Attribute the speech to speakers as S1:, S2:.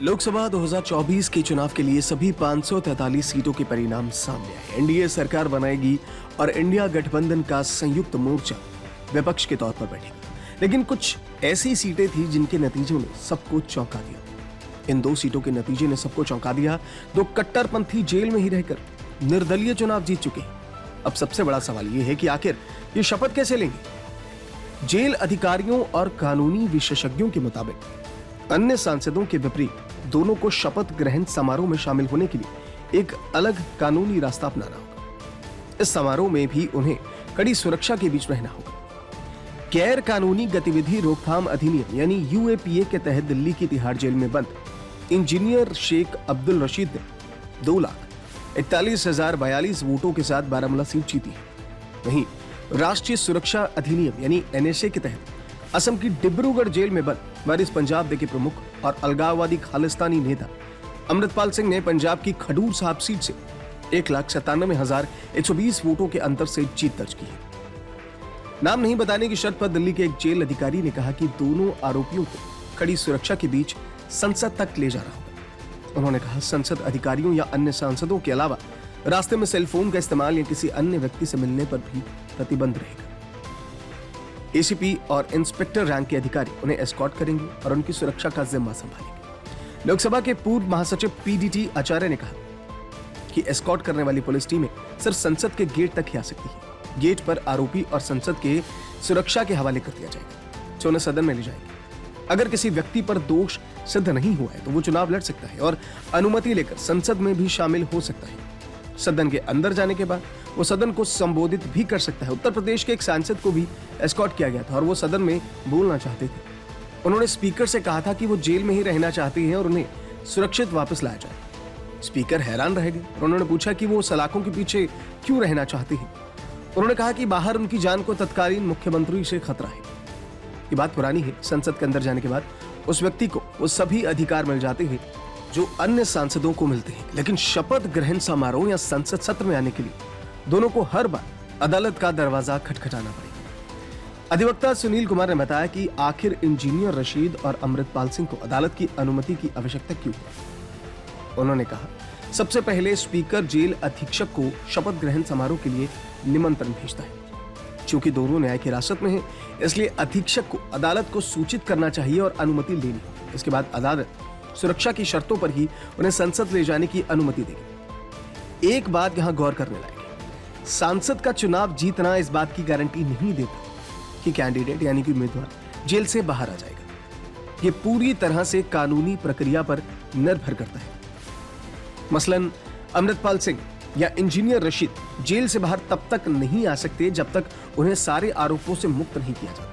S1: लोकसभा 2024 के चुनाव के लिए सभी 543 सीटों के परिणाम सामने आए। एनडीए सरकार बनाएगी और इंडिया गठबंधन का संयुक्त मोर्चा विपक्ष के तौर पर बैठेगा। लेकिन कुछ ऐसी सीटें थी जिनके नतीजों ने सबको चौंका दिया। इन 2 सीटों के नतीजे ने सबको चौंका दिया। 2 कट्टरपंथी जेल में ही रहकर निर्दलीय चुनाव जीत चुके हैं। अब सबसे बड़ा सवाल यह है कि आखिर ये शपथ कैसे लेंगे। जेल अधिकारियों और कानूनी विशेषज्ञों के मुताबिक अन्य सांसदों के विपरीत दोनों को शपथ ग्रहण समारोह में शामिल होने के लिए एक अलग कानूनी रास्ता अपनाना होगा। इस समारोह में भी उन्हें कड़ी सुरक्षा के बीच रहना होगा। गैर कानूनी गतिविधि रोकथाम अधिनियम यानी यूएपीए के तहत दिल्ली की तिहाड़ जेल में बंद इंजीनियर शेख अब्दुल रशीद ने 2,41,042 वोटों के साथ बारामूला सीट जीती है। वहीं राष्ट्रीय सुरक्षा अधिनियम यानी एनएसए के तहत असम की डिब्रूगढ़ जेल में बंद वारिस पंजाब दे के प्रमुख और अलगाववादी खालिस्तानी नेता अमृतपाल सिंह ने पंजाब की खडूर साहब सीट से 1,97,120 वोटों के अंतर से जीत दर्ज की है। नाम नहीं बताने की शर्त पर दिल्ली के एक जेल अधिकारी ने कहा कि दोनों आरोपियों को कड़ी सुरक्षा के बीच संसद तक ले जा रहा होगा। उन्होंने कहा, संसद अधिकारियों या अन्य सांसदों के अलावा रास्ते में सेलफोन का इस्तेमाल या किसी अन्य व्यक्ति से मिलने पर भी प्रतिबंध रहेगा। एसीपी और इंस्पेक्टर रैंक के अधिकारी उन्हें एस्कॉर्ट करेंगे और उनकी सुरक्षा का जिम्मा संभालेंगे। लोकसभा के पूर्व महासचिव पीडीटी आचार्य ने कहा कि एस्कॉर्ट करने वाली पुलिस टीमें सिर्फ संसद के गेट तक ही आ सकती है। गेट पर आरोपी और संसद के सुरक्षा के हवाले कर दिया जाएगा, जो उन्हें सदन में ले जाएंगे। अगर किसी व्यक्ति पर दोष सिद्ध नहीं हुआ है तो वो चुनाव लड़ सकता है और अनुमति लेकर संसद में भी शामिल हो सकता है। सदन के अंदर जाने के बाद वो सदन को संबोधित भी कर सकता है। उत्तर प्रदेश के एक सांसद को भी एस्कॉर्ट किया गया था और वो सदन में बोलना चाहते थे। उन्होंने स्पीकर से कहा था कि वो जेल में ही रहना चाहते हैं और उन्हें सुरक्षित वापस लाया जाए। स्पीकर हैरान रह गए और उन्होंने पूछा कि वो सलाखों के पीछे क्यों रहना चाहते हैं। उन्होंने कहा कि बाहर उनकी जान को तत्कालीन मुख्यमंत्री से खतरा है। ये बात पुरानी है। संसद के अंदर जाने के बाद उस व्यक्ति को वो सभी अधिकार मिल जाते हैं जो अन्य सांसदों को मिलते हैं। लेकिन शपथ ग्रहण समारोह या संसद सत्र में आने के लिए दोनों को हर बार अदालत का दरवाजा खटखटाना पड़ेगा। अधिवक्ता सुनील कुमार ने बताया कि आखिर इंजीनियर रशीद और अमृतपाल सिंह को अदालत की अनुमति की आवश्यकता क्यों है। उन्होंने कहा, सबसे पहले स्पीकर जेल अधीक्षक को शपथ ग्रहण समारोह के लिए निमंत्रण भेजता है। चूंकि दोनों न्यायिक हिरासत में हैं, इसलिए अधीक्षक को अदालत को सूचित करना चाहिए और अनुमति लेनी होगी। इसके बाद अदालत सुरक्षा की शर्तों पर ही उन्हें संसद ले जाने की अनुमति देगी। एक बात यहां गौर करने लायक है, सांसद का चुनाव जीतना इस बात की गारंटी नहीं देता कि कैंडिडेट यानी कि उम्मीदवार जेल से बाहर आ जाएगा। यह पूरी तरह से कानूनी प्रक्रिया पर निर्भर करता है। मसलन अमृतपाल सिंह या इंजीनियर रशीद जेल से बाहर तब तक नहीं आ सकते जब तक उन्हें सारे आरोपों से मुक्त नहीं किया जाता।